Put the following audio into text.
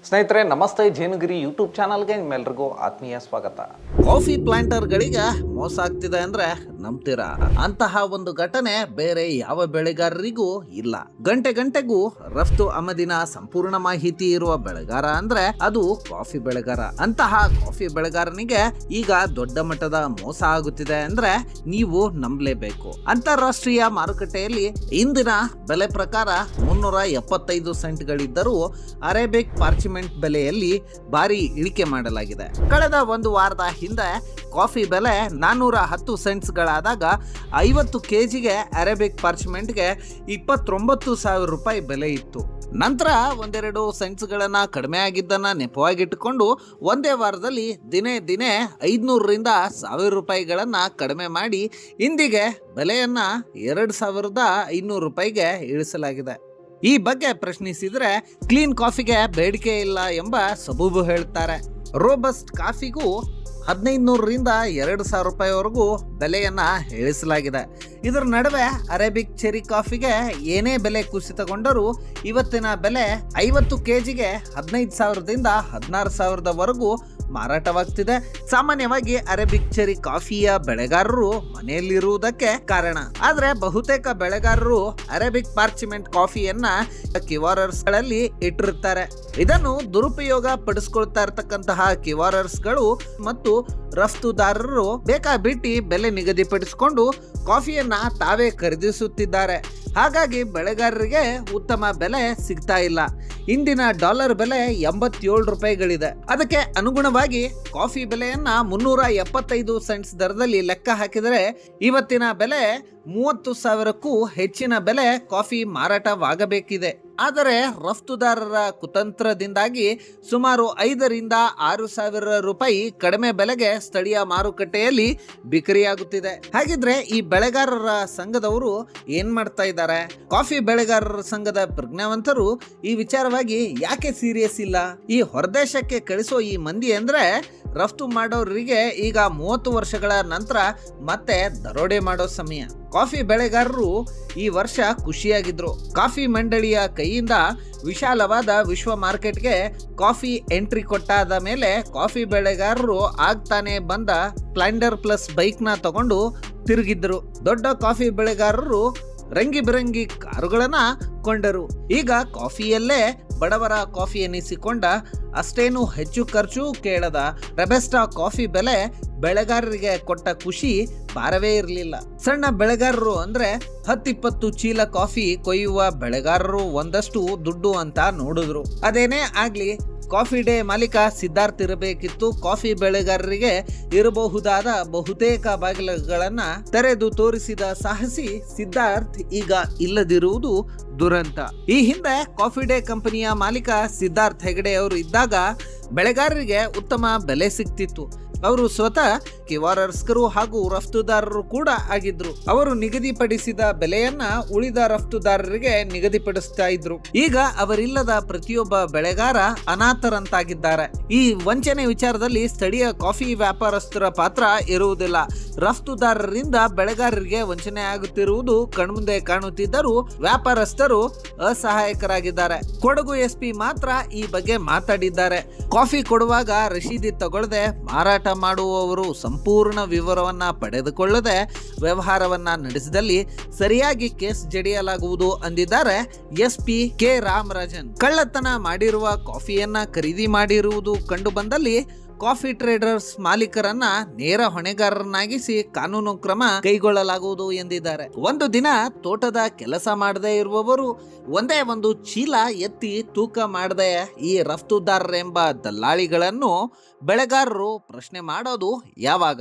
ಸ್ನೇಹಿತರೆ ನಮಸ್ತೆ, ಜೇನುಗಿರಿ ಯೂಟ್ಯೂಬ್ ಚಾನಲ್ಗೆ ನಿಮ್ಮೆಲ್ರಿಗೂ ಆತ್ಮೀಯ ಸ್ವಾಗತ. ಕಾಫಿ ಪ್ಲಾಂಟರ್ಗಳಿಗೆ ಮೋಸ ಆಗ್ತಿದೆ ಅಂದ್ರೆ ನಂಬ್ತೀರಾ? ಅಂತಹ ಒಂದು ಘಟನೆ ಬೇರೆ ಯಾವ ಬೆಳೆಗಾರರಿಗೂ ಇಲ್ಲ. ಗಂಟೆಗೂ ರಫ್ತು ಆಮದಿನ ಸಂಪೂರ್ಣ ಮಾಹಿತಿ ಇರುವ ಬೆಳೆಗಾರ ಅಂದ್ರೆ ಅದು ಕಾಫಿ ಬೆಳೆಗಾರ. ಅಂತಹ ಕಾಫಿ ಬೆಳೆಗಾರನಿಗೆ ಈಗ ದೊಡ್ಡ ಮಟ್ಟದ ಮೋಸ ಆಗುತ್ತಿದೆ ಅಂದ್ರೆ ನೀವು ನಂಬಲೇಬೇಕು. ಅಂತಾರಾಷ್ಟ್ರೀಯ ಮಾರುಕಟ್ಟೆಯಲ್ಲಿ ಇಂದಿನ ಬೆಲೆ ಪ್ರಕಾರ 375 ಸೆಂಟ್ಗಳಿದ್ದರೂ ಅರೇಬಿಕ್ ಪಾರ್ಚಿಮೆಂಟ್ ಬೆಲೆಯಲ್ಲಿ ಭಾರಿ ಇಳಿಕೆ ಮಾಡಲಾಗಿದೆ. ಕಳೆದ ಒಂದು ವಾರದ ಹಿಂದೆ ಕಾಫಿ ಬೆಲೆ 410 ಸೆಂಟ್ಸ್ಗಳಾದಾಗ 50 ಕೆಜಿಗೆ ಅರೇಬಿಕ್ ಪಾರ್ಚ್ಮೆಂಟ್ಗೆ 29,000 ರೂಪಾಯಿ ಬೆಲೆ ಇತ್ತು. ನಂತರ ಒಂದೆರಡು ಸೆಂಟ್ಸ್ಗಳನ್ನ ಕಡಿಮೆ ಆಗಿದ್ದನ್ನ ನೆಪವಾಗಿಟ್ಟುಕೊಂಡು ಒಂದೇ ವಾರದಲ್ಲಿ ದಿನೇ 500ರಿಂದ 1000 ರೂಪಾಯಿಗಳನ್ನ ಕಡಿಮೆ ಮಾಡಿ ಇಂದಿಗೆ ಬೆಲೆಯನ್ನ 2,500 ರೂಪಾಯಿಗೆ ಇಳಿಸಲಾಗಿದೆ. ಈ ಬಗ್ಗೆ ಪ್ರಶ್ನಿಸಿದ್ರೆ ಕ್ಲೀನ್ ಕಾಫಿಗೆ ಬೇಡಿಕೆ ಇಲ್ಲ ಎಂಬ ಸಬೂಬು ಹೇಳ್ತಾರೆ. ರೋಬಸ್ಟ್ ಕಾಫಿಗೂ 1,500ರಿಂದ 2,000 ರೂಪಾಯಿವರೆಗೂ ಬೆಲೆಯನ್ನ ಇಳಿಸಲಾಗಿದೆ. ಇದರ ನಡುವೆ ಅರೇಬಿಕ್ ಚೆರಿ ಕಾಫಿಗೆ ಏನೇ ಬೆಲೆ ಕುಸಿತಗೊಂಡರೂ ಇವತ್ತಿನ ಬೆಲೆ 50 ಕೆಜಿಗೆ 15,000ದಿಂದ 16,000ವರೆಗೂ ಮಾರಾಟವಾಗ್ತಿದೆ. ಸಾಮಾನ್ಯವಾಗಿ ಅರೇಬಿಕ್ ಚೆರಿ ಕಾಫಿಯ ಬೆಳೆಗಾರರು ಮನೆಯಲ್ಲಿರುವುದಕ್ಕೆ ಕಾರಣ. ಆದ್ರೆ ಬಹುತೇಕ ಬೆಳೆಗಾರರು ಅರೇಬಿಕ್ ಪಾರ್ಚಿಮೆಂಟ್ ಕಾಫಿಯನ್ನ ಕಿವಾರರ್ಸ್ ಗಳಲ್ಲಿ ಇಟ್ಟಿರುತ್ತಾರೆ. ಇದನ್ನು ದುರುಪಯೋಗ ಪಡಿಸ್ಕೊಳ್ತಾ ಇರತಕ್ಕಂತಹ ಕಿವಾರರ್ಸ್ ಗಳು ಮತ್ತು ರಫ್ತುದಾರರು ಬೇಕಾಬಿಟ್ಟಿ ಬೆಲೆ ನಿಗದಿಪಡಿಸಿಕೊಂಡು ಕಾಫಿಯನ್ನ ತಾವೇ ಖರೀದಿಸುತ್ತಿದ್ದಾರೆ. ಹಾಗಾಗಿ ಬೆಳೆಗಾರರಿಗೆ ಉತ್ತಮ ಬೆಲೆ ಸಿಗ್ತಾ ಇಲ್ಲ. ಇಂದಿನ ಡಾಲರ್ ಬೆಲೆ 87 ರೂಪಾಯಿಗಳಿದೆ. ಅದಕ್ಕೆ ಅನುಗುಣವಾಗಿ ಕಾಫಿ ಬೆಲೆಯನ್ನ 375 ಸೆಂಟ್ಸ್ ದರದಲ್ಲಿ ಲೆಕ್ಕ ಹಾಕಿದರೆ ಇವತ್ತಿನ ಬೆಲೆ 30,000ಕ್ಕೂ ಹೆಚ್ಚಿನ ಬೆಲೆ ಕಾಫಿ ಮಾರಾಟವಾಗಬೇಕಿದೆ. ಆದರೆ ರಫ್ತುದಾರರ ಕುತಂತ್ರದಿಂದಾಗಿ ಸುಮಾರು 5ರಿಂದ 6,000 ರೂಪಾಯಿ ಕಡಿಮೆ ಬೆಲೆಗೆ ಸ್ಥಳೀಯ ಮಾರುಕಟ್ಟೆಯಲ್ಲಿ ಬಿಕ್ರಿಯಾಗುತ್ತಿದೆ. ಹಾಗಿದ್ರೆ ಈ ಬೆಳೆಗಾರರ ಸಂಘದವರು ಏನ್ ಮಾಡ್ತಾ ಇದ್ದಾರೆ? ಕಾಫಿ ಬೆಳೆಗಾರರ ಸಂಘದ ಪ್ರಜ್ಞಾವಂತರು ಈ ವಿಚಾರವಾಗಿ ಯಾಕೆ ಸೀರಿಯಸ್ ಇಲ್ಲ? ಈ ಹೊರದೇಶಕ್ಕೆ ಕಳಿಸೋ ಈ ಮಂದಿ ಅಂದ್ರೆ ರಫ್ತು ಮಾಡೋರಿಗೆ ಈಗ 30 ವರ್ಷಗಳ ನಂತರ ಮತ್ತೆ ದರೋಡೆ ಮಾಡೋ ಸಮಯ. ಕಾಫಿ ಬೆಳೆಗಾರರು ಈ ವರ್ಷ ಖುಷಿಯಾಗಿದ್ರು. ಕಾಫಿ ಮಂಡಳಿಯ ಕೈಯಿಂದ ವಿಶಾಲವಾದ ವಿಶ್ವ ಮಾರ್ಕೆಟ್ಗೆ ಕಾಫಿ ಎಂಟ್ರಿ ಕೊಟ್ಟಾದ ಮೇಲೆ ಕಾಫಿ ಬೆಳೆಗಾರರು ಆಗ್ತಾನೆ ಬಂದ ಸ್ಪ್ಲೆಂಡರ್ ಪ್ಲಸ್ ಬೈಕ್ನ ತಗೊಂಡು ತಿರುಗಿದ್ರು. ದೊಡ್ಡ ಕಾಫಿ ಬೆಳೆಗಾರರು ರಂಗಿ ಬಿರಂಗಿ ಕಾರುಗಳನ್ನ ಕೊಂಡರು. ಈಗ ಕಾಫಿಯಲ್ಲೇ ಬಡವರ ಕಾಫಿ ಎನಿಸಿಕೊಂಡ ಅಷ್ಟೇನು ಹೆಚ್ಚು ಖರ್ಚು ಕೇಳದ ರೆಬೆಸ್ಟಾ ಕಾಫಿ ಬೆಲೆ ಬೆಳೆಗಾರರಿಗೆ ಕೊಟ್ಟ ಖುಷಿ ಪಾರವೇ ಇರಲಿಲ್ಲ. ಸಣ್ಣ ಬೆಳೆಗಾರರು ಅಂದ್ರೆ 10-20 ಚೀಲ ಕಾಫಿ ಕೊಯ್ಯುವ ಬೆಳೆಗಾರರು ಒಂದಷ್ಟು ದುಡ್ಡು ಅಂತ ನೋಡಿದ್ರು. ಅದೇನೇ ಆಗ್ಲಿ ಕಾಫಿ ಡೇ ಮಾಲೀಕ ಸಿದ್ಧಾರ್ಥ್ ಇರಬೇಕಿತ್ತು. ಕಾಫಿ ಬೆಳೆಗಾರರಿಗೆ ಇರಬಹುದಾದ ಬಹುತೇಕ ಬಾಗಿಲುಗಳನ್ನ ತೆರೆದು ತೋರಿಸಿದ ಸಾಹಸಿ ಸಿದ್ಧಾರ್ಥ್ ಈಗ ಇಲ್ಲದಿರುವುದು ದುರಂತ. ಈ ಹಿಂದೆ ಕಾಫಿ ಡೇ ಕಂಪನಿಯ ಮಾಲೀಕ ಸಿದ್ಧಾರ್ಥ್ ಹೆಗಡೆ ಅವರು ಇದ್ದಾಗ ಬೆಳೆಗಾರರಿಗೆ ಉತ್ತಮ ಬೆಲೆ ಸಿಗ್ತಿತ್ತು. ಅವರು ಸ್ವತಃ ಕಿವಾರರ್ಸ್ಕರು ಹಾಗೂ ರಫ್ತುದಾರರು ಕೂಡ ಆಗಿದ್ರು. ಅವರು ನಿಗದಿಪಡಿಸಿದ ಬೆಲೆಯನ್ನ ಉಳಿದ ರಫ್ತುದಾರರಿಗೆ ನಿಗದಿಪಡಿಸ್ತಾ ಇದ್ರು. ಈಗ ಅವರಿಲ್ಲದ ಪ್ರತಿಯೊಬ್ಬ ಬೆಳೆಗಾರ ಅನಾಥರಂತಾಗಿದ್ದಾರೆ. ಈ ವಂಚನೆ ವಿಚಾರದಲ್ಲಿ ಸ್ಥಳೀಯ ಕಾಫಿ ವ್ಯಾಪಾರಸ್ಥರ ಪಾತ್ರ ಇರುವುದಿಲ್ಲ. ರಫ್ತುದಾರರಿಂದ ಬೆಳೆಗಾರರಿಗೆ ವಂಚನೆ ಆಗುತ್ತಿರುವುದು ಕಣ್ಮುಂದೆ ಕಾಣುತ್ತಿದ್ದರೂ ವ್ಯಾಪಾರಸ್ಥರು ಅಸಹಾಯಕರಾಗಿದ್ದಾರೆ. ಕೊಡಗು ಎಸ್ಪಿ ಮಾತ್ರ ಈ ಬಗ್ಗೆ ಮಾತಾಡಿದ್ದಾರೆ. ಕಾಫಿ ಕೊಡುವಾಗ ರಶೀದಿ ತಗೊಳ್ಳದೆ ಮಾರಾಟ ಮಾಡುವವರು ಸಂಪೂರ್ಣ ವಿವರವನ್ನ ಪಡೆದುಕೊಳ್ಳದೆ ವ್ಯವಹಾರವನ್ನ ನಡೆಸಿದಲ್ಲಿ ಸರಿಯಾಗಿ ಕೇಸ್ ಜಡಿಯಲಾಗುವುದು ಅಂದಿದ್ದಾರೆ ಎಸ್ಪಿ ಕೆ ರಾಮರಾಜನ್. ಕಳ್ಳತನ ಮಾಡಿರುವ ಕಾಫಿಯನ್ನ ಖರೀದಿ ಮಾಡಿರುವುದು ಕಂಡು ಬಂದಲ್ಲಿ ಕಾಫಿ ಟ್ರೇಡರ್ಸ್ ಮಾಲೀಕರನ್ನ ನೇರ ಹೊಣೆಗಾರರನ್ನಾಗಿಸಿ ಕಾನೂನು ಕ್ರಮ ಕೈಗೊಳ್ಳಲಾಗುವುದು ಎಂದಿದ್ದಾರೆ. ಒಂದು ದಿನ ತೋಟದ ಕೆಲಸ ಮಾಡದೇ ಇರುವವರು ಒಂದೇ ಒಂದು ಚೀಲ ಎತ್ತಿ ತೂಕ ಮಾಡದೆ ಈ ರಫ್ತುದಾರರೆಂಬ ದಲ್ಲಾಳಿಗಳನ್ನು ಬೆಳೆಗಾರರು ಪ್ರಶ್ನೆ ಮಾಡೋದು ಯಾವಾಗ?